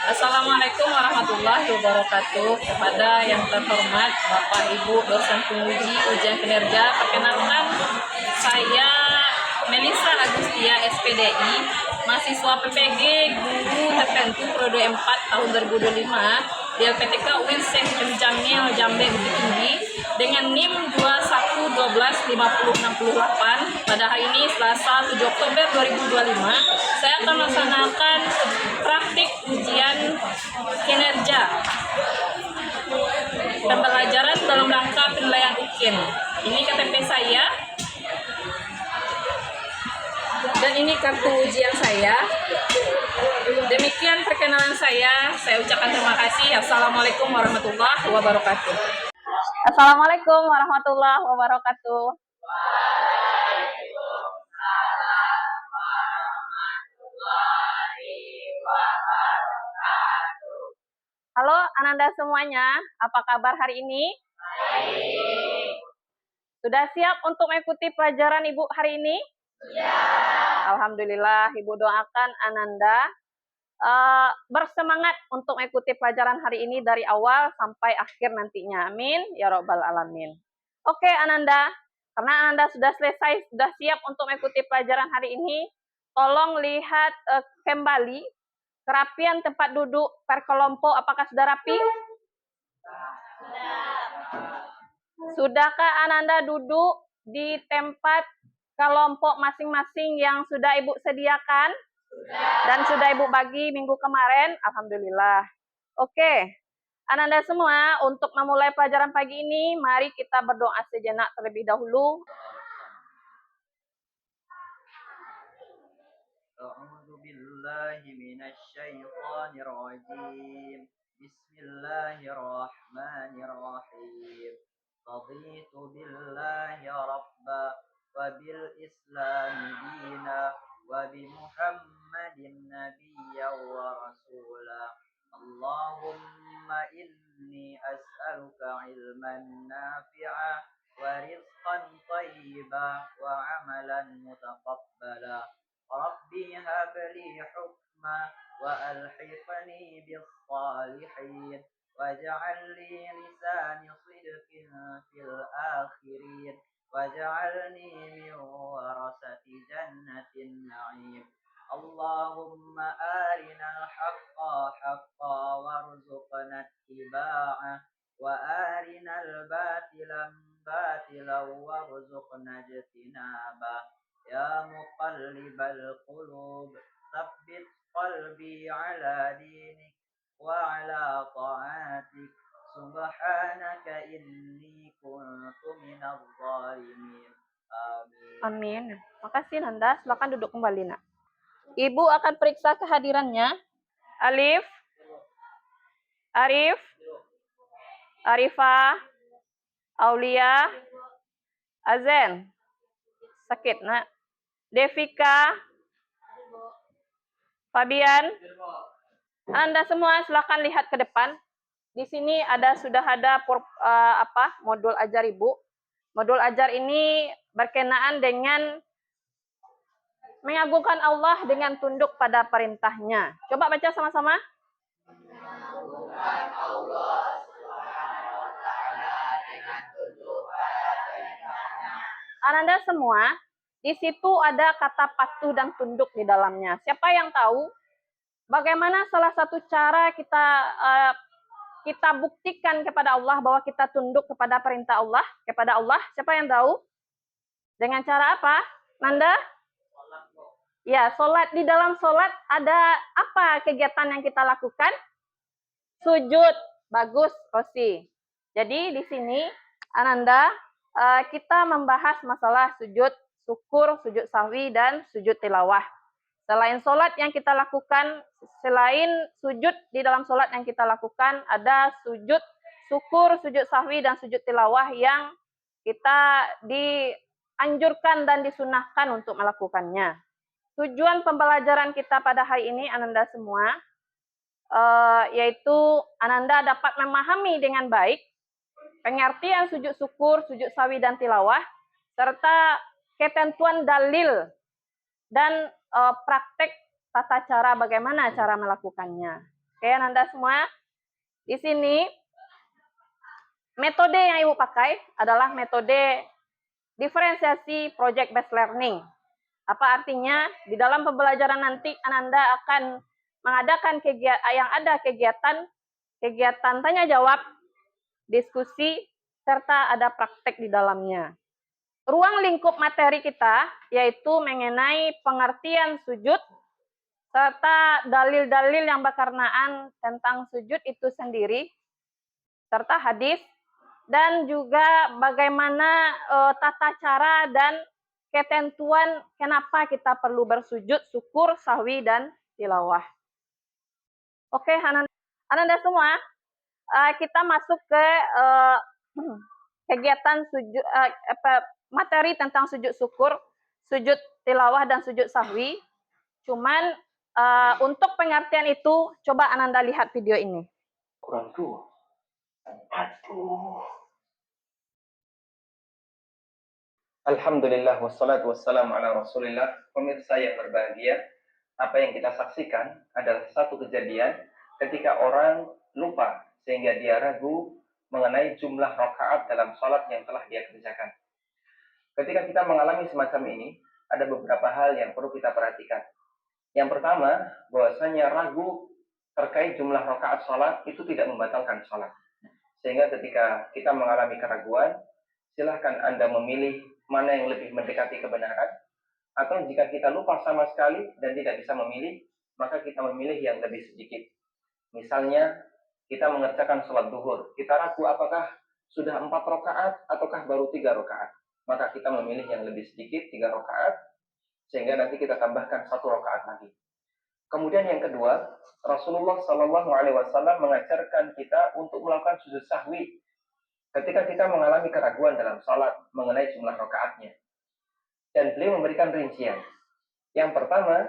Assalamualaikum warahmatullahi wabarakatuh. Kepada yang terhormat Bapak Ibu dosen penguji ujian kinerja, perkenalkan saya Melisa Agustia SPDI, mahasiswa PPG Guru Tertentu Prode 4 tahun 2025 di LPTK UIN Syekh M. Jamil Jambe Bukit Tinggi dengan NIM 21125068. Pada hari ini Selasa 7 Oktober 2025, saya akan melaksanakan praktik ujian kinerja pembelajaran dalam rangka penilaian UKIN. Ini KTP saya dan ini kartu ujian saya. Demikian perkenalan saya ucapkan terima kasih. Assalamualaikum warahmatullahi wabarakatuh. Assalamualaikum warahmatullahi wabarakatuh. Halo Ananda semuanya, apa kabar hari ini? Baik. Sudah siap untuk mengikuti pelajaran Ibu hari ini? Ya. Alhamdulillah, Ibu doakan Ananda bersemangat untuk mengikuti pelajaran hari ini dari awal sampai akhir nantinya. Amin ya robbal alamin. Oke Ananda, karena Ananda sudah selesai, sudah siap untuk mengikuti pelajaran hari ini, tolong lihat kembali kerapian tempat duduk per kelompok. Apakah sudah rapi? Sudahkah Ananda duduk di tempat kelompok masing-masing yang sudah Ibu sediakan? Dan sudah Ibu bagi minggu kemarin? Alhamdulillah. Oke. Ananda semua, untuk memulai pelajaran pagi ini, mari kita berdoa sejenak terlebih dahulu. أعوذ بالله من الشيطان الرجيم بسم الله الرحمن الرحيم رضيت بالله ربا وبالإسلام دينا وبمحمد نبيا ورسولا اللهم إني أسألك علما نافعا ورزقا طيبا وعملا متقبلا ربي هب لي حكما وألحقني بالصالحين واجعل لي لسان صدق في الآخرين واجعلني من ورثة جنة النعيم اللهم أرنا الحق حقا وارزقنا اتباعه وأرنا الباطل باطلا وارزقنا اجتنابه يا مقلب القلوب ثبت قلبي على دينك وعلى طاعتك سبحانك إني كنت من الظالمين آمين. Amin. Makasih Nanda, silakan duduk kembali nak. Ibu akan periksa kehadirannya. Alif, Arif, Arifah, Aulia, Azen. Sakit nak. Devika, Fabian, Anda semua silakan lihat ke depan. Di sini sudah ada modul ajar Ibu. Modul ajar ini berkenaan dengan mengagungkan Allah dengan tunduk pada perintahnya. Coba baca sama-sama. Mengagungkan Allah Subhanahu wa Ta'ala dengan tunduk pada perintahnya. Ananda semua, di situ ada kata patuh dan tunduk di dalamnya. Siapa yang tahu bagaimana salah satu cara kita buktikan kepada Allah bahwa kita tunduk kepada perintah Allah, kepada Allah? Siapa yang tahu? Dengan cara apa? Nanda? Ya, sholat. Di dalam sholat ada apa kegiatan yang kita lakukan? Sujud. Bagus, Rosi. Jadi di sini, Ananda, kita membahas masalah sujud syukur, sujud sahwi, dan sujud tilawah. Selain sholat yang kita lakukan, selain sujud di dalam sholat yang kita lakukan, ada sujud syukur, sujud sahwi, dan sujud tilawah yang kita dianjurkan dan disunahkan untuk melakukannya. Tujuan pembelajaran kita pada hari ini, Ananda semua, yaitu Ananda dapat memahami dengan baik pengertian sujud syukur, sujud sahwi, dan tilawah, serta ketentuan dalil dan praktek tata cara bagaimana cara melakukannya. Oke, Ananda semua. Di sini metode yang Ibu pakai adalah metode diferensiasi project based learning. Apa artinya? Di dalam pembelajaran nanti Ananda akan mengadakan kegiatan tanya jawab, diskusi, serta ada praktek di dalamnya. Ruang lingkup materi kita yaitu mengenai pengertian sujud serta dalil-dalil yang berkenaan tentang sujud itu sendiri serta hadis dan juga bagaimana tata cara dan ketentuan kenapa kita perlu bersujud, syukur, sahwi, dan tilawah. Oke, Ananda semua, kita masuk ke kegiatan sujud, materi tentang sujud syukur, sujud tilawah, dan sujud sahwi. Cuman untuk pengertian itu, coba Ananda lihat video ini. Kurang tua. Aduh. Alhamdulillah wassalatu wassalamu ala Rasulillah. Pemirsa yang berbahagia, apa yang kita saksikan adalah satu kejadian ketika orang lupa sehingga dia ragu mengenai jumlah rakaat dalam sholat yang telah dia kerjakan. Ketika kita mengalami semacam ini, ada beberapa hal yang perlu kita perhatikan. Yang pertama, bahwasanya ragu terkait jumlah rakaat sholat itu tidak membatalkan sholat. Sehingga ketika kita mengalami keraguan, silahkan Anda memilih mana yang lebih mendekati kebenaran. Atau jika kita lupa sama sekali dan tidak bisa memilih, maka kita memilih yang lebih sedikit. Misalnya, kita mengerjakan sholat duhur. Kita ragu apakah sudah 4 rakaat ataukah baru 3 rakaat. Maka kita memilih yang lebih sedikit, 3 rakaat, sehingga nanti kita tambahkan 1 rakaat lagi. Kemudian yang kedua, Rasulullah Shallallahu Alaihi Wasallam mengajarkan kita untuk melakukan sujud sahwi ketika kita mengalami keraguan dalam salat mengenai jumlah rakaatnya. Dan beliau memberikan rincian. Yang pertama,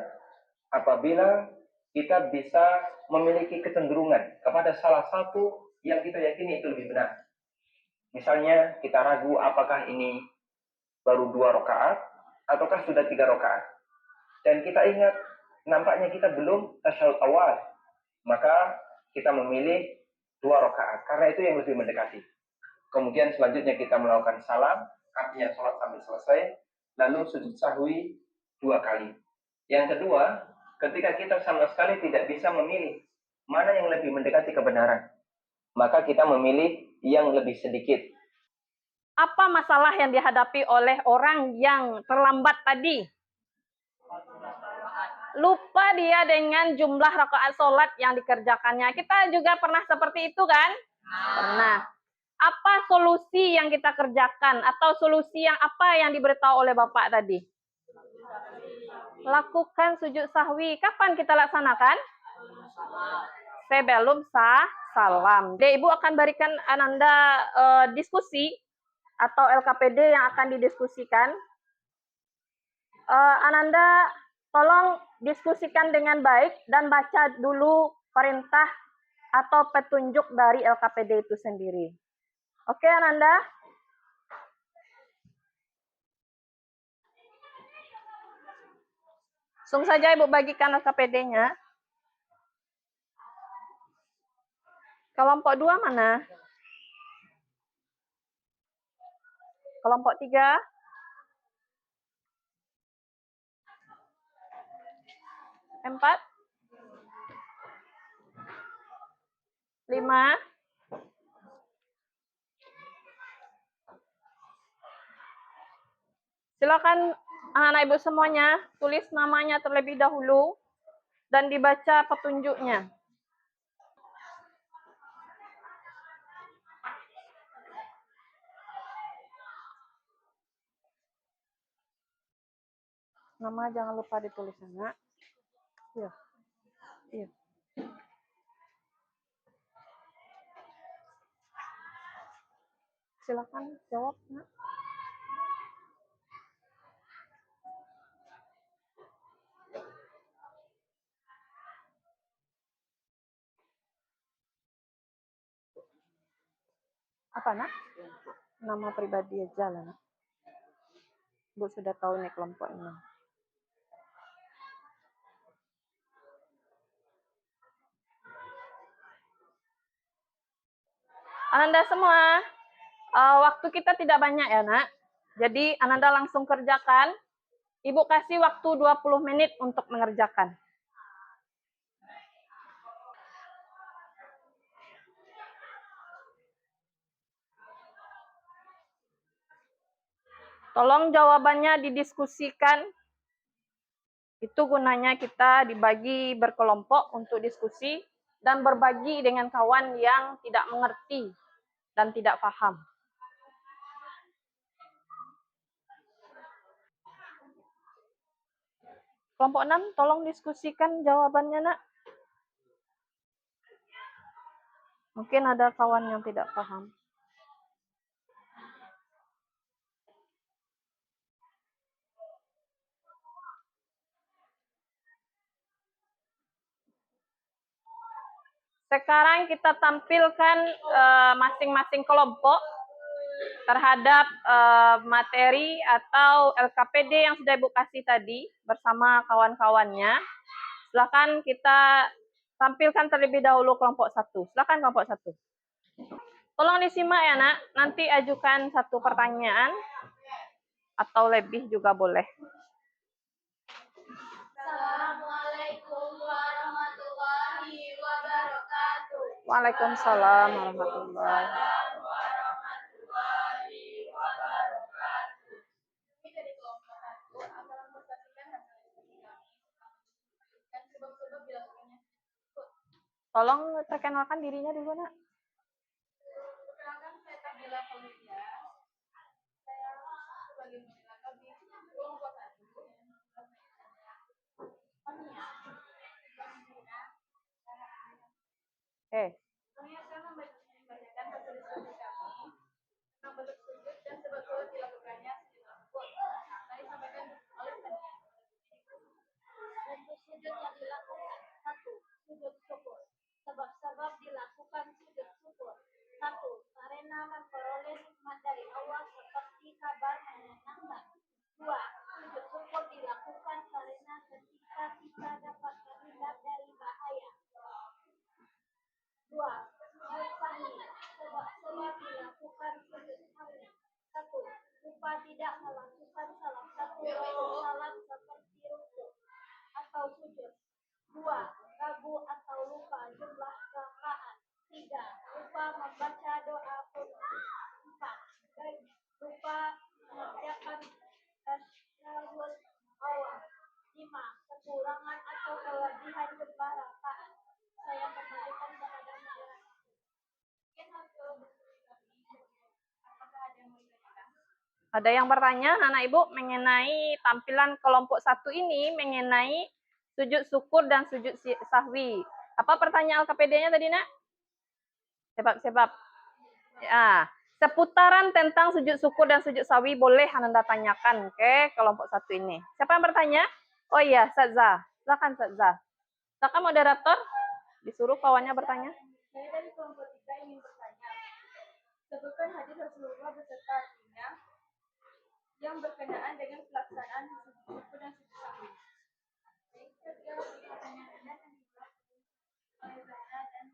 apabila kita bisa memiliki kecenderungan kepada salah satu yang kita yakini itu lebih benar. Misalnya kita ragu apakah ini baru 2 rakaat ataukah sudah 3 rakaat. Dan kita ingat nampaknya kita belum tasyahud awal, maka kita memilih 2 rakaat karena itu yang lebih mendekati. Kemudian selanjutnya kita melakukan salam, artinya sholat sampai selesai, lalu sujud sahwi 2 kali. Yang kedua, ketika kita sama sekali tidak bisa memilih mana yang lebih mendekati kebenaran, maka kita memilih yang lebih sedikit. Apa masalah yang dihadapi oleh orang yang terlambat tadi? Lupa dia dengan jumlah rakaat sholat yang dikerjakannya. Kita juga pernah seperti itu kan? Pernah. Apa solusi yang kita kerjakan? Atau solusi yang apa yang diberitahu oleh Bapak tadi? Lakukan sujud sahwi. Kapan kita laksanakan? Sebelum salam. Jadi Ibu akan berikan Ananda diskusi atau LKPD yang akan didiskusikan. Ananda tolong diskusikan dengan baik dan baca dulu perintah atau petunjuk dari LKPD itu sendiri. Oke, Ananda? Langsung saja Ibu bagikan LKPD-nya. Kelompok 2 mana? Kelompok 3? 4? 5? Silakan anak-anak Ibu semuanya tulis namanya terlebih dahulu dan dibaca petunjuknya. Nama jangan lupa ditulis, anak. Iya. Iya. Silakan jawab, nak. Apa, nak? Nama pribadi aja lah, nak. Bu sudah tahu nih kelompoknya. Ananda semua, waktu kita tidak banyak ya, Nak. Jadi Ananda langsung kerjakan. Ibu kasih waktu 20 menit untuk mengerjakan. Tolong jawabannya didiskusikan. Itu gunanya kita dibagi berkelompok untuk diskusi dan berbagi dengan kawan yang tidak mengerti dan tidak paham. Kelompok 6, tolong diskusikan jawabannya, Nak. Mungkin ada kawan yang tidak paham. Sekarang kita tampilkan masing-masing kelompok terhadap materi atau LKPD yang sudah Ibu kasih tadi bersama kawan-kawannya. Silakan kita tampilkan terlebih dahulu kelompok 1. Silakan kelompok 1. Tolong disimak ya, Nak. Nanti ajukan satu pertanyaan atau lebih juga boleh. Assalamualaikum warahmatullahi wabarakatuh. Waalaikumsalam warahmatullahi Kami dari kelompok 1 akan mempresentasikan hasil diskusi kami dan sebab-sebab dilakukannya. Tolong perkenalkan dirinya dulu, Nak. Perkenalkan, saya Tabila Fauziah. Saya sebagai moderator di kelompok 1. Kami akan membacakan hasil diskusi kami tentang bentuk sujud dan sebab-sebab dilakukannya sujud tersebut. Tadi sampaikan oleh Tania. Bentuk sujud yang dilakukan. 1. Sujud syukur. Sebab-sebab dilakukan sujud syukur. 1. Karena memperoleh nikmat dari Allah seperti kabar menyenangkan. 2. Sujud syukur dilakukan karena ketika kita dapat terhindar dari bahaya. 2. Sujud sahwi. Sebab-sebab dilakukan sujud sahwi. 1. Lupa tidak melakukan salah satu rukun salat seperti rukuk atau sujud. 2. Ragu atau lupa jumlah rakaat. 3. Lupa membaca doa kunut. 4. Lupa mengerjakan tasyahud awal. 5. Kekurangan atau kelebihan jumlah rakaat. Saya kembalikan kepada moderator. Mungkin hasil diskusi kami, apakah ada yang mau ditanyakan? Ada yang bertanya, anak Ibu, mengenai tampilan kelompok 1 ini, mengenai sujud syukur dan sujud sahwi. Apa pertanyaan LKPD-nya tadi, Nak? Sebab-sebab. Ya, seputaran tentang sujud syukur dan sujud sahwi boleh Anda tanyakan ke kelompok 1 ini. Siapa yang bertanya? Oh iya, Satza. Silakan Satza. Silakan moderator, disuruh kawannya bertanya. Saya dari kelompok 3 ingin bertanya. Sebutkan hadis Rasulullah beserta artinya yang berkenaan dengan pelaksanaan sujud syukur dan sujud sahwi. Baik, terjawab pertanyaan Anda dan dijawab oleh Zahra dan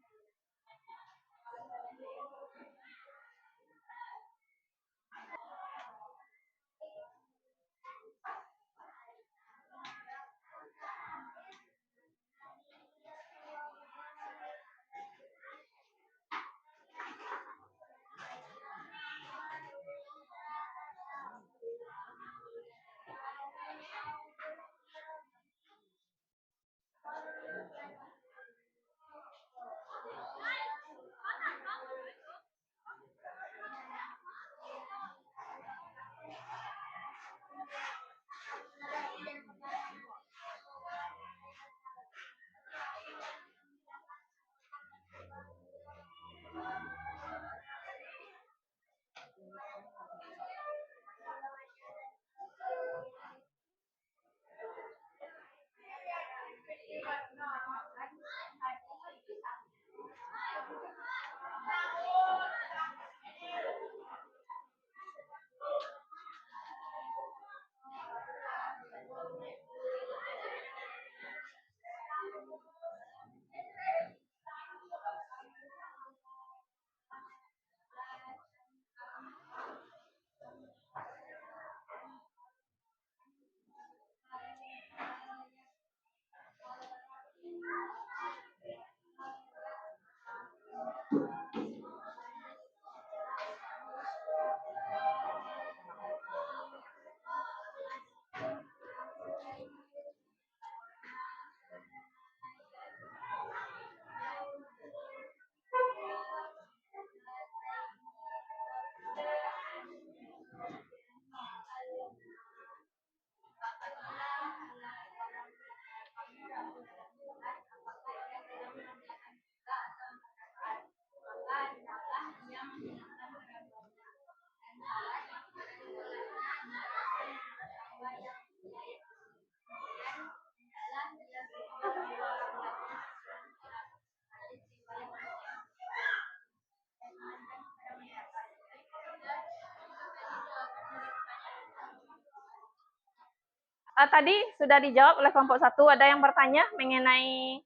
Tadi sudah dijawab oleh kelompok 1. Ada yang bertanya mengenai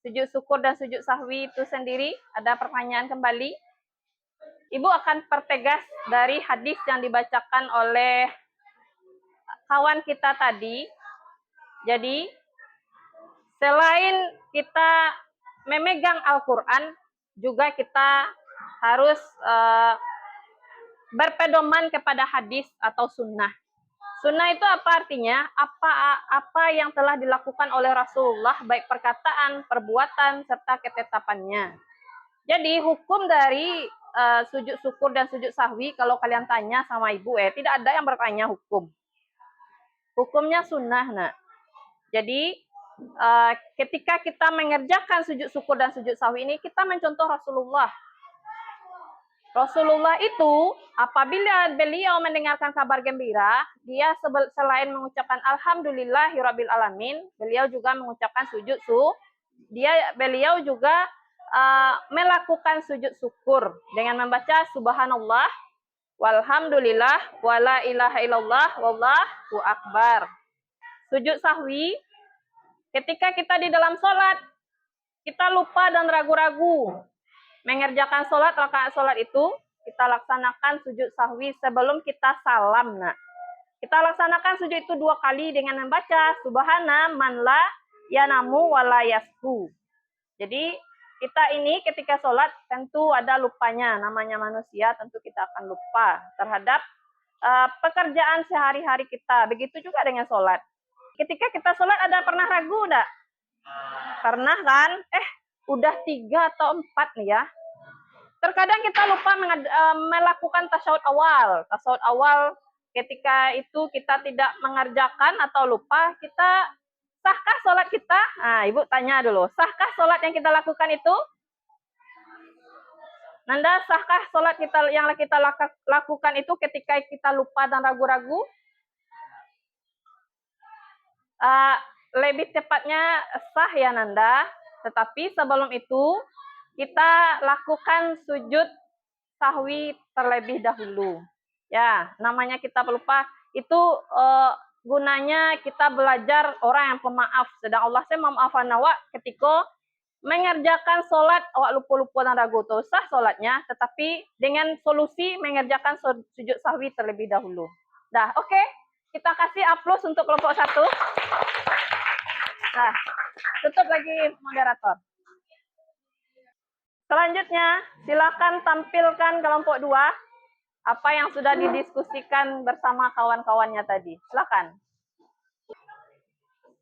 sujud syukur dan sujud sahwi itu sendiri? Ada pertanyaan kembali? Ibu akan pertegas dari hadis yang dibacakan oleh kawan kita tadi. Jadi, selain kita memegang Al-Quran, juga kita harus berpedoman kepada hadis atau sunnah. Sunnah itu apa artinya? Apa yang telah dilakukan oleh Rasulullah, baik perkataan, perbuatan, serta ketetapannya. Jadi hukum dari sujud syukur dan sujud sahwi, kalau kalian tanya sama ibu, tidak ada yang bertanya hukum. Hukumnya sunnah, nak. Jadi ketika kita mengerjakan sujud syukur dan sujud sahwi ini, kita mencontoh Rasulullah. Rasulullah itu apabila beliau mendengarkan kabar gembira, dia selain mengucapkan alhamdulillahirabbil alamin, beliau juga mengucapkan sujud beliau juga melakukan sujud syukur dengan membaca subhanallah walhamdulillah wala ilaha illallah wallahu akbar. Sujud sahwi ketika kita di dalam sholat, kita lupa dan ragu-ragu mengerjakan sholat, rakaat sholat itu, kita laksanakan sujud sahwi sebelum kita salam. Nah, kita laksanakan sujud itu 2 kali dengan membaca subhana man la yanamu wa la yasku. Jadi, kita ini ketika sholat tentu ada lupanya, namanya manusia, tentu kita akan lupa terhadap pekerjaan sehari-hari kita. Begitu juga dengan sholat. Ketika kita sholat ada pernah ragu enggak? Pernah kan? Udah 3 atau 4 nih ya. Terkadang kita lupa melakukan tasyahud awal. Tasyahud awal ketika itu kita tidak mengerjakan atau lupa, kita sahkah sholat kita? Nah, ibu tanya dulu, sahkah sholat yang kita lakukan itu? Nanda, sahkah sholat yang kita lakukan itu ketika kita lupa dan ragu-ragu? Lebih tepatnya sah ya Nanda, tetapi sebelum itu kita lakukan sujud sahwi terlebih dahulu. Ya, namanya kita pelupa itu gunanya kita belajar orang yang pemaaf. Sedang Allah saya memaafkan awak ketika mengerjakan sholat awak lupa-lupa dan ragu tuh sah sholatnya, tetapi dengan solusi mengerjakan sujud sahwi terlebih dahulu. Dah, oke. Kita kasih aplaus untuk kelompok 1. Nah, tutup lagi moderator. Selanjutnya, silakan tampilkan kelompok 2 apa yang sudah didiskusikan bersama kawan-kawannya tadi. Silakan.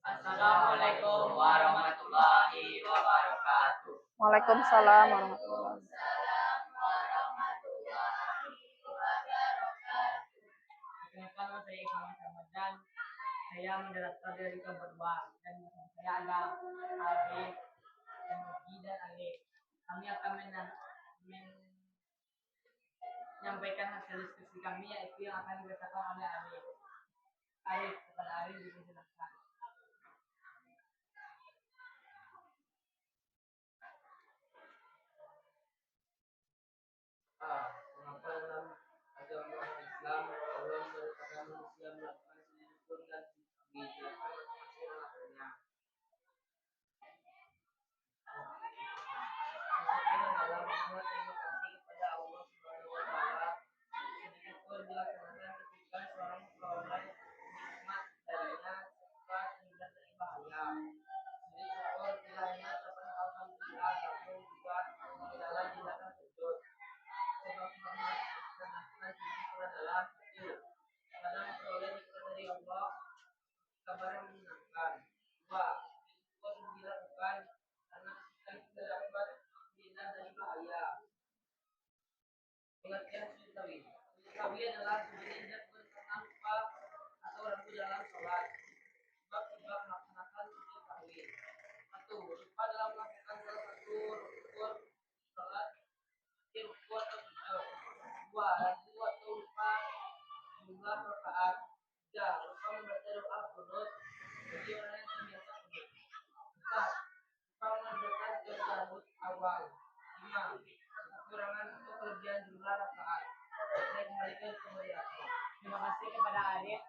Assalamualaikum warahmatullahi wabarakatuh. Waalaikumsalam warahmatullahi wabarakatuh. Perkenalkan saya Ikhwan Ramadan. Saya mendaftar dari kelompok 2 dan saya ada Arif, Mugi dan Alif. Kami akan menyampaikan hasil diskusi kami yaitu yang akan dibacakan oleh Arif. Arif, kepada Arif dipersilakan. Mengapa dalam agama Islam Allah memerintahkan manusia melakukan sujud syukur dan sujud sahwi? Masih melakukannya. Dalam semua terima kasih kepada Allah Subhanahu wa taala. Sujud syukur dilaksanakan ketika seorang memperoleh nikmat darinya serta terhindar dari bahaya. Sujud syukur tidak hanya ucapan alhamdulillah, namun juga adalah tindakan kekurangan atau kelebihan jumlah rakaat. Saya kembalikan ke moderator. Terima kasih kepada Arif.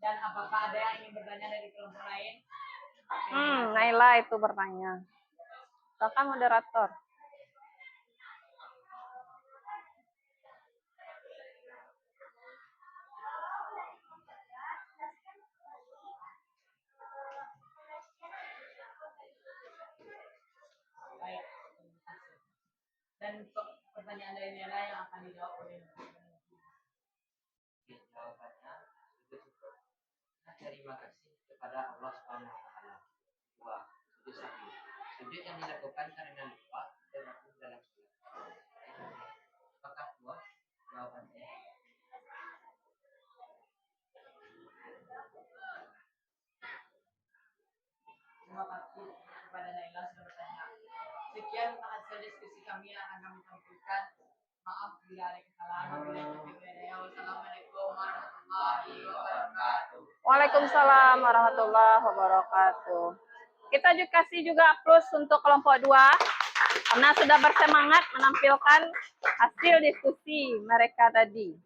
Dan apakah ada yang ingin bertanya dari kelompok lain? Naila itu bertanya. Silakan moderator. Baik. Dan pertanyaan dari Nela yang akan dijawab oleh Jawabannya sujud syukur. Nah, terima kasih kepada Allah Subhanahu wa taala. 2. Sujud sahwi. Sujud yang dilakukan karena lupa termasuk dalam salat. Apakah 2? Jawabannya Terima kasih kepada Naila sudah bertanya. Sekian hasil diskusi kami yang akan kami tampilkan. Maaf bila ada kesalahan. Wassalamualaikum warahmatullahi wabarakatuh. Waalaikumsalam warahmatullahi wabarakatuh. Kita juga kasih juga plus untuk kelompok 2 karena sudah bersemangat menampilkan hasil diskusi mereka tadi.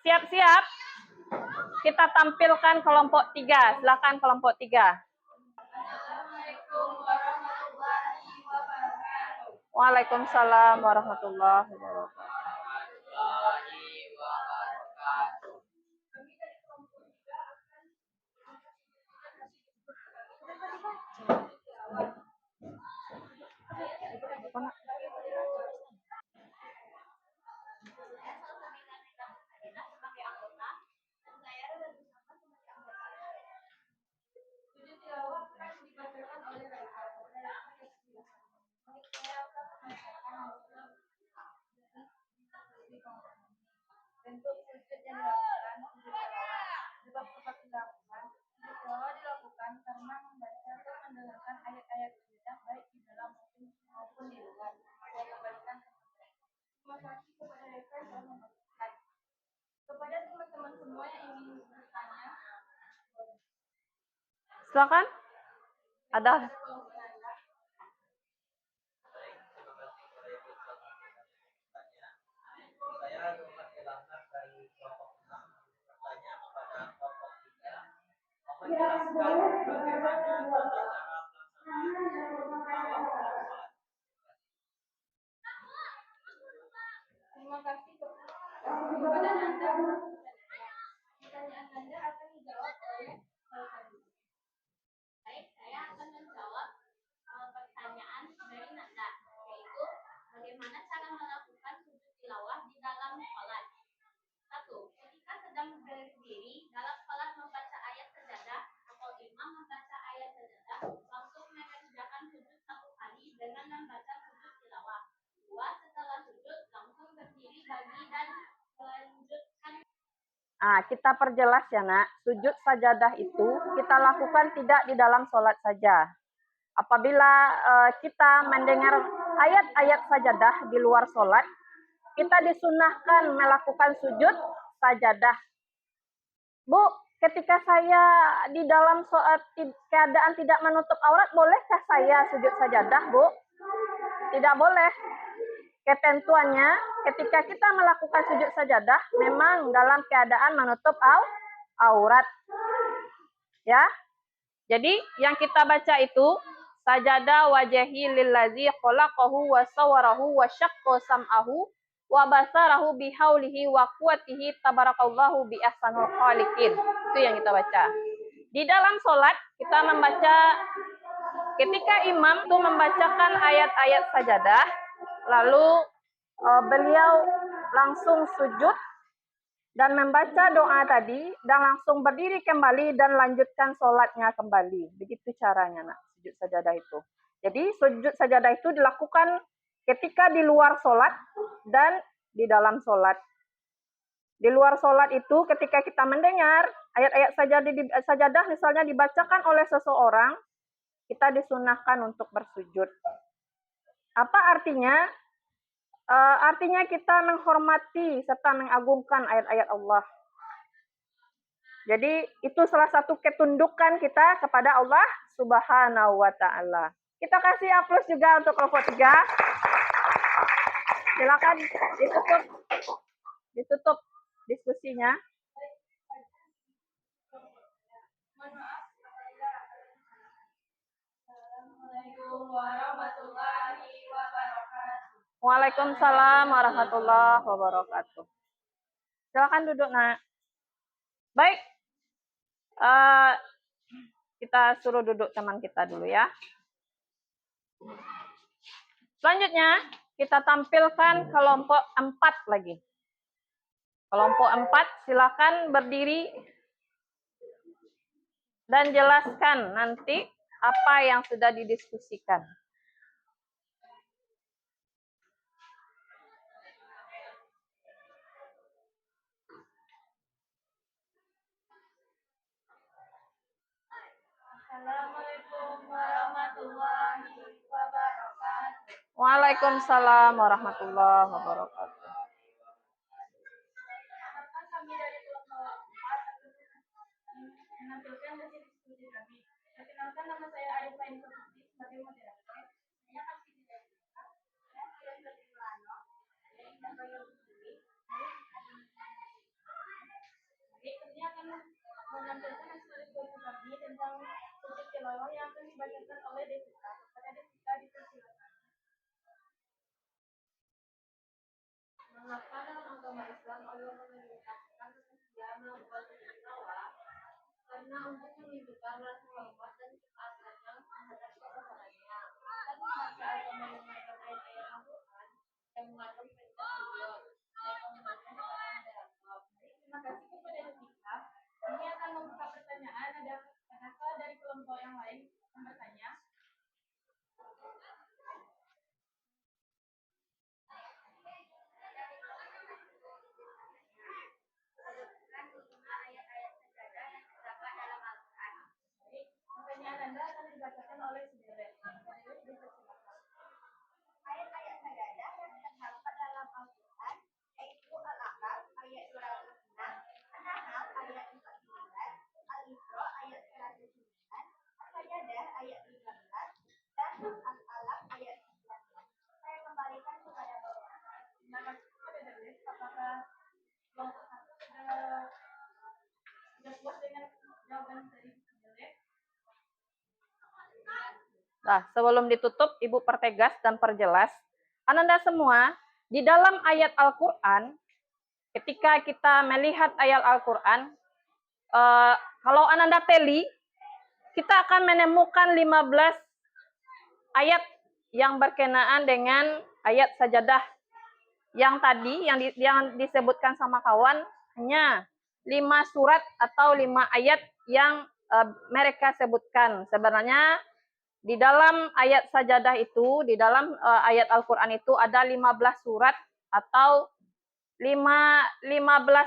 Siap-siap. Kita tampilkan kelompok 3. Silakan kelompok 3. Waalaikumsalam warahmatullahi wabarakatuh. Sujud tilawah yang dibacakan oleh Raisa. Bentuk sujud yang dilakukan sujud tilawah. Sebab dilakukan sujud tilawah dilakukan karena membaca atau mendengarkan ayat-ayat sunnah baik di dalam maupun di luar. Saya kembalikan ke materi. Terima kasih kepada Raisa yang telah membacakan. Kepada teman-teman semua yang ingin bertanya, Silakan. Ada. Saya Muhammad Ilham dari kelompok 6 bertanya kepada kelompok 3. Mohon jelaskan bagaimana tata cara pelaksanaan sholat. terima kasih kepada Nanda. Pertanyaan Nanda akan dijawab oleh Tadi. Baik, saya akan menjawab pertanyaan dari Nanda, yaitu bagaimana cara melakukan sujud tilawah di dalam sholat. 1. Ketika sedang berdiri dalam sholat membaca ayat sajadah atau imam membaca ayat sajadah, langsung mengerjakan sujud 1 kali dengan membaca sujud tilawah. 2. Setelah sujud, langsung berdiri lagi dan melanjutkan. Kita perjelas ya nak, sujud sajadah itu kita lakukan tidak di dalam sholat saja. Apabila kita mendengar ayat-ayat sajadah di luar sholat, kita disunahkan melakukan sujud sajadah. Bu, ketika saya di dalam sholat keadaan tidak menutup aurat, bolehkah saya sujud sajadah, Bu? Tidak boleh. Ketentuannya, ketika kita melakukan sujud sajadah, memang dalam keadaan menutup aurat. Ya. Jadi, yang kita baca itu, sajada wajahi lillazi khalaqahu wa sawarahu wa syaqqa sam'ahu wa basarahu bihaulihi wa quwwatihi tabarakallahu bi ahsanul khaliqin. Itu yang kita baca. Di dalam sholat, kita membaca, ketika imam itu membacakan ayat-ayat sajadah, lalu beliau langsung sujud dan membaca doa tadi, dan langsung berdiri kembali dan lanjutkan sholatnya kembali. Begitu caranya, nak, sujud sajadah itu. Jadi sujud sajadah itu dilakukan ketika di luar sholat dan di dalam sholat. Di luar sholat itu ketika kita mendengar ayat-ayat sajadah misalnya dibacakan oleh seseorang, kita disunahkan untuk bersujud. Apa artinya? Artinya kita menghormati serta mengagungkan ayat-ayat Allah. Jadi itu salah satu ketundukan kita kepada Allah Subhanahu wa Ta'ala. Kita kasih aplaus juga untuk kelompok 3. Silakan ditutup diskusinya. Assalamualaikum warahmatullahi wabarakatuh. Waalaikumsalam warahmatullahi wabarakatuh. Silakan duduk, Nak. Baik. Kita suruh duduk teman kita dulu ya. Selanjutnya, kita tampilkan kelompok 4 lagi. Kelompok 4, silakan berdiri dan jelaskan nanti apa yang sudah didiskusikan. Assalamualaikum warahmatullahi wabarakatuh. Waalaikumsalam warahmatullahi wabarakatuh. Apakah kami dari kelompok 4 menampilkan hasil diskusi kami? Perkenalkan, nama saya Arif Lain Sofisi sebagai moderator. Saya akan dijelaskan dan saya dari Lano dari Nagoya Bukti. Baik, kami akan menampilkan hasil diskusi kami tentang sujud tilawah yang akan dibacakan oleh Devita. Kepada Devita dipersilakan. Mengapa dalam agama Islam Allah memerintahkan manusia melakukan sujud tilawah? Karena untuk menunjukkan rasa hormat dan ketaatan terhadap Tuhannya. Dan membaca agama yang mengajarkan ayat Al-Quran yang mengandung perintah sujud. Saya pengumuman kata moderator. Terima kasih kepada Devita. Kami akan membuka pertanyaan. Adakah dari kelompok yang lain yang bertanya? Pertanyaan Anda akan dibacakan oleh Sidelet. Ayat-ayat sajadah yang terdapat dalam Al-Quran yaitu Al-Aqaf ayat 206, An-Nahl ayat 49, Al-Isra ayat 109, As-Sajadah ayat 13, dan Al-Alaq ayat 19. Saya kembalikan kepada Bapak. Terima kasih kepada Delis. Apakah kelompok 1 sudah puas dengan jawaban dari Sidelet? Nah, sebelum ditutup, Ibu pertegas dan perjelas. Ananda semua, di dalam ayat Al-Quran, ketika kita melihat ayat Al-Quran, kalau Ananda teli, kita akan menemukan 15 ayat yang berkenaan dengan ayat sajadah. Yang tadi, yang disebutkan sama kawan, hanya 5 surat atau 5 ayat yang mereka sebutkan. Sebenarnya, di dalam ayat sajadah itu, di dalam ayat Al-Quran itu ada 15 surat atau 15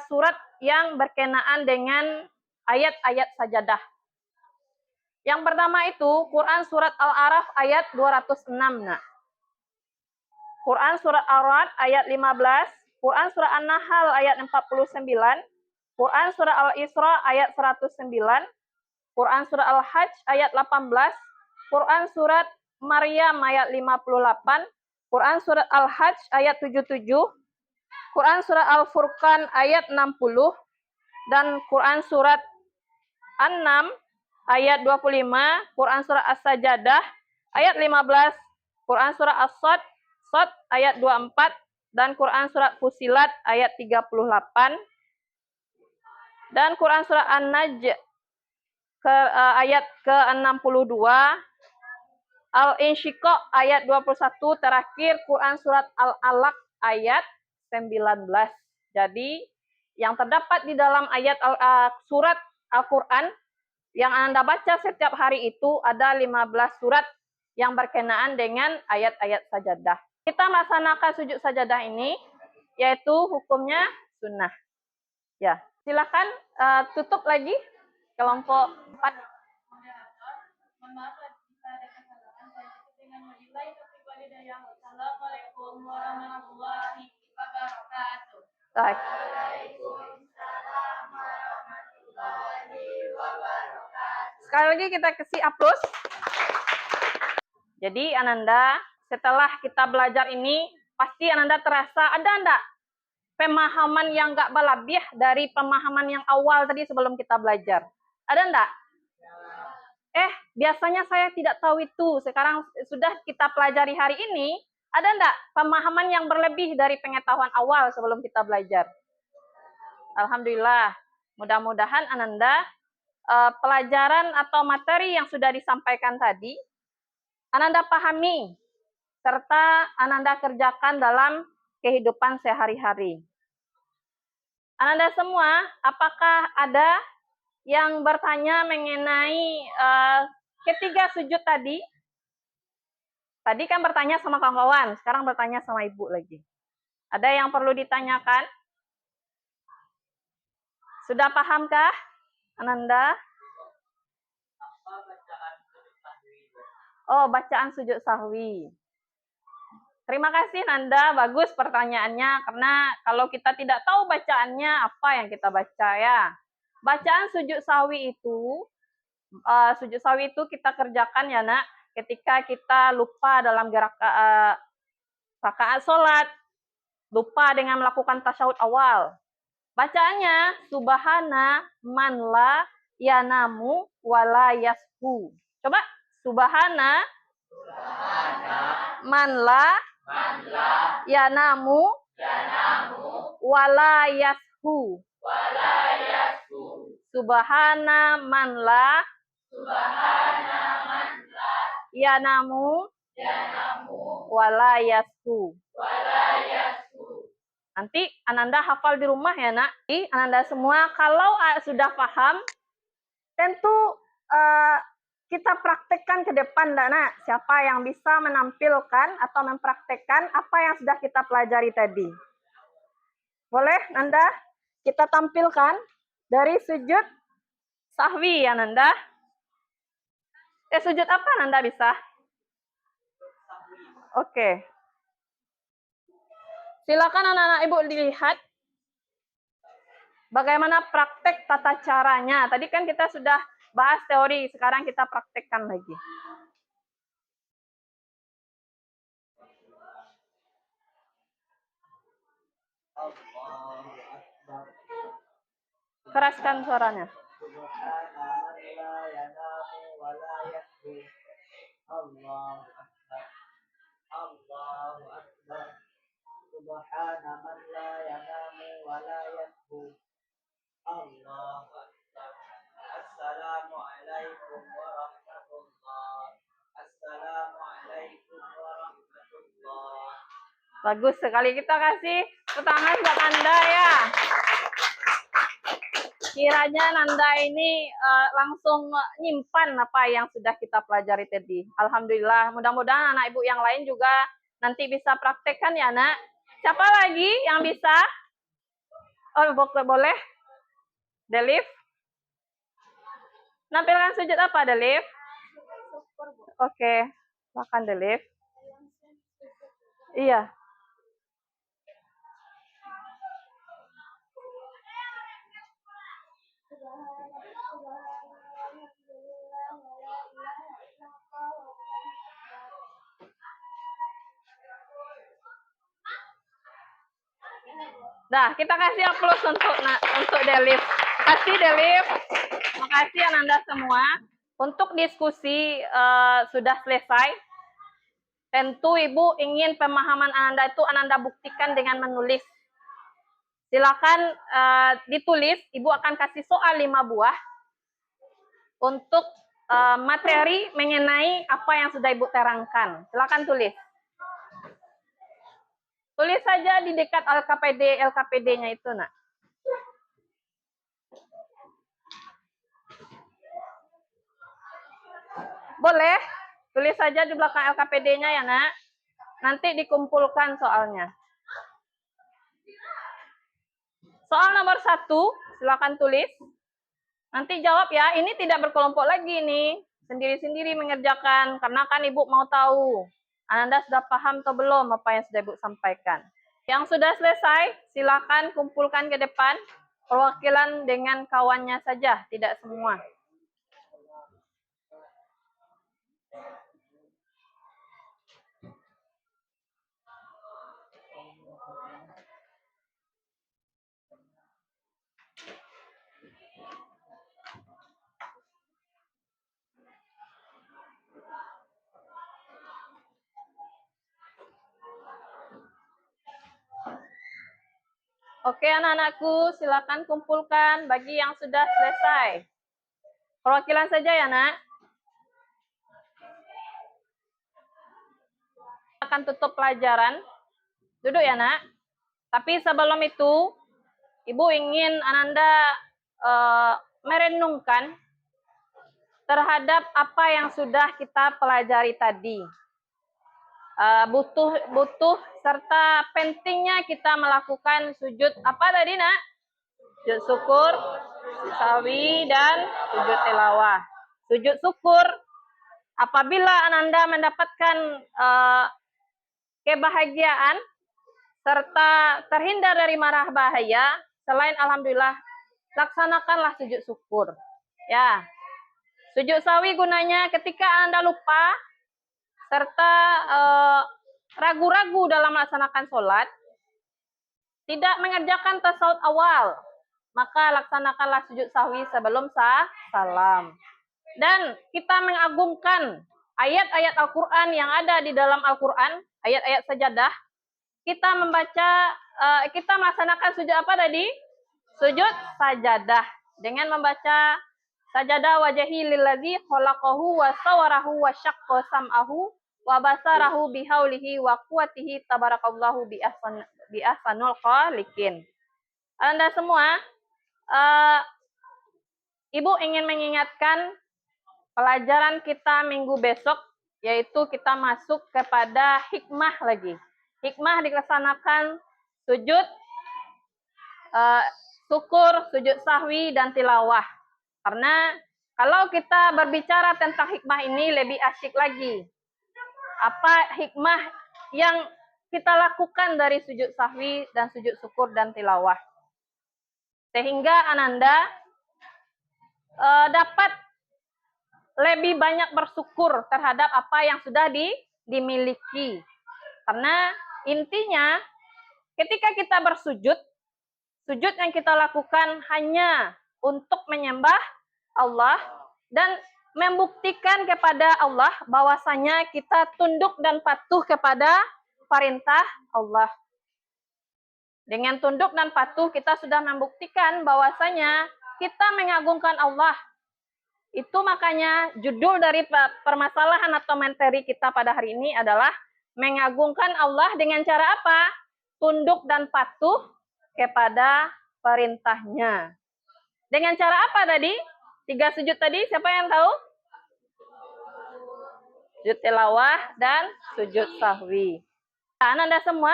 surat yang berkenaan dengan ayat-ayat sajadah. Yang pertama itu Quran surat Al-A'raf ayat 206. Nah. Quran surat Al-Ra'd ayat 15, Quran surat An-Nahl ayat 49, Quran surat Al-Isra ayat 109, Quran surat Al-Hajj ayat 18, Quran surat Maryam ayat 58, Quran surat Al-Hajj ayat 77, Quran surat Al-Furqan ayat 60, dan Quran surat An-Nam ayat 25, Quran surat As-Sajadah ayat 15, Quran surat As-Sad ayat 24, dan Quran surat Fusilat ayat 38, dan Quran surat An-Najm ayat ke-62, Al-Insyiqaq ayat 21, terakhir Quran surat Al-Alaq ayat 19. Jadi, yang terdapat di dalam ayat surat Al-Quran yang Anda baca setiap hari itu ada 15 surat yang berkenaan dengan ayat-ayat sajadah. Kita melaksanakan sujud sajadah ini, yaitu hukumnya sunnah. Ya, silakan tutup lagi kelompok 4. Mohon maaf jika ada kesalahan. Saya tutup dengan wabillahi taufiq wal hidayah. Wassalamualaikum warahmatullahi wabarakatuh. Baik. Waalaikumsalam warahmatullahi wabarakatuh. Sekali lagi kita kasih aplaus. Jadi Ananda, setelah kita belajar ini, pasti Ananda terasa ada enggak pemahaman yang nggak berlebih dari pemahaman yang awal tadi sebelum kita belajar? Ada enggak? Biasanya saya tidak tahu itu. Sekarang sudah kita pelajari hari ini, ada enggak pemahaman yang berlebih dari pengetahuan awal sebelum kita belajar? Alhamdulillah. Mudah-mudahan Ananda pelajaran atau materi yang sudah disampaikan tadi, Ananda pahami, serta Ananda kerjakan dalam kehidupan sehari-hari. Ananda semua, apakah ada yang bertanya mengenai ketiga sujud tadi? Tadi kan bertanya sama kawan-kawan, sekarang bertanya sama ibu lagi. Ada yang perlu ditanyakan? Sudah pahamkah, Ananda? Oh, bacaan sujud sahwi. Terima kasih Nanda, bagus pertanyaannya, karena kalau kita tidak tahu bacaannya, apa yang kita baca ya. Bacaan sujud sahwi itu kita kerjakan ya nak, ketika kita lupa dalam rakaat sholat, lupa dengan melakukan tasyahud awal. Bacaannya, subhana man la yanamu wala yasbu. Coba, subhana man la yanamu wala yasbu. Subhana man la yanamu wala yasbu. Nanti Ananda hafal di rumah ya nak. Ananda semua kalau sudah paham, tentu kita praktekkan ke depan nak. Siapa yang bisa menampilkan atau mempraktekkan apa yang sudah kita pelajari tadi. Boleh Nanda? Kita tampilkan dari sujud sahwi ya Nanda. Sujud apa Nanda bisa? Oke. Silakan anak-anak ibu dilihat bagaimana praktek tata caranya. Tadi kan kita sudah bahas teori, sekarang kita praktekkan lagi. Keraskan suaranya. Subhana man la yanamu wa la yasbu. Allahu Akbar. Assalamu alaikum warahmatullah. Assalamu alaikum warahmatullah. Bagus sekali, kita kasih tangan buat Anda ya. Kiranya Nanda ini langsung nyimpan apa yang sudah kita pelajari tadi. Alhamdulillah, mudah-mudahan anak ibu yang lain juga nanti bisa praktekkan ya nak. Siapa lagi yang bisa? Oh, boleh? Delif? Nampilkan sujud apa, Delif? Oke, silakan Delif. Iya. Nah, kita kasih aplaus untuk Delif. Kasih Delif. Makasih Ananda semua. Untuk diskusi sudah selesai. Tentu Ibu ingin pemahaman Ananda itu Ananda buktikan dengan menulis. Silakan ditulis. Ibu akan kasih soal 5 buah untuk materi mengenai apa yang sudah Ibu terangkan. Silakan tulis. Tulis saja di dekat LKPD-nya itu, nak. Boleh, tulis saja di belakang LKPD-nya ya, nak. Nanti dikumpulkan soalnya. Soal nomor 1, silakan tulis. Nanti jawab ya, ini tidak berkelompok lagi nih. Sendiri-sendiri mengerjakan, karena kan Ibu mau tahu. Ananda sudah paham atau belum apa yang sudah Ibu sampaikan. Yang sudah selesai, silakan kumpulkan ke depan. Perwakilan dengan kawannya saja, tidak semua. Oke anak-anakku, silakan kumpulkan bagi yang sudah selesai. Perwakilan saja ya nak. Akan tutup pelajaran. Duduk ya nak. Tapi sebelum itu, Ibu ingin Ananda merenungkan terhadap apa yang sudah kita pelajari tadi. Butuh serta pentingnya kita melakukan sujud apa tadi nak? Sujud syukur, sawi dan sujud tilawah. Sujud syukur apabila Ananda mendapatkan kebahagiaan serta terhindar dari marah bahaya, selain alhamdulillah, laksanakanlah sujud syukur. Ya. Sujud sawi gunanya ketika Anda lupa serta ragu-ragu dalam melaksanakan sholat, tidak mengerjakan tasawuf awal, maka laksanakanlah sujud sahwi sebelum salam. Dan kita mengagungkan ayat-ayat Al-Quran yang ada di dalam Al-Quran, ayat-ayat sajadah. Kita membaca, kita melaksanakan sujud apa tadi? Sujud sajadah. Dengan membaca sajadah wajahi lillazi khalaqahu wa sawarahu wa syaqqa sam'ahu wa basarahu bihaulihi wa quwatihi tabarakallahu bi ahsanul khaliqin. Anda semua, Ibu ingin mengingatkan pelajaran kita minggu besok, yaitu kita masuk kepada hikmah lagi. Hikmah dilaksanakan sujud syukur, sujud sahwi, dan tilawah. Karena kalau kita berbicara tentang hikmah ini lebih asyik lagi. Apa hikmah yang kita lakukan dari sujud sahwi dan sujud syukur dan tilawah. Sehingga Ananda dapat lebih banyak bersyukur terhadap apa yang sudah dimiliki. Karena intinya ketika kita bersujud, sujud yang kita lakukan hanya untuk menyembah Allah dan membuktikan kepada Allah bahwasanya kita tunduk dan patuh kepada perintah Allah. Dengan tunduk dan patuh kita sudah membuktikan bahwasanya kita mengagungkan Allah. Itu makanya judul dari permasalahan atau materi kita pada hari ini adalah mengagungkan Allah dengan cara apa? Tunduk dan patuh kepada perintahnya. Dengan cara apa tadi? 3 sujud tadi, siapa yang tahu? Sujud tilawah dan sujud sahwi. Nah, Anda semua,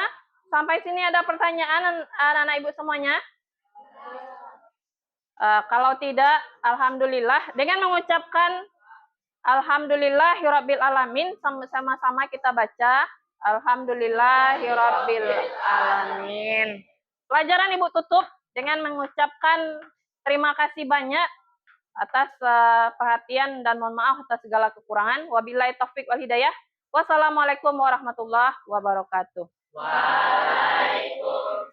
sampai sini ada pertanyaan anak-anak ibu semuanya? Kalau tidak, alhamdulillah. Dengan mengucapkan alhamdulillahirabbil alamin, sama-sama kita baca alhamdulillahirabbil alamin. Pelajaran Ibu tutup dengan mengucapkan terima kasih banyak atas perhatian dan mohon maaf atas segala kekurangan. Wabillahi taufik wal hidayah. Wassalamualaikum warahmatullahi wabarakatuh. Waalaikumsalam.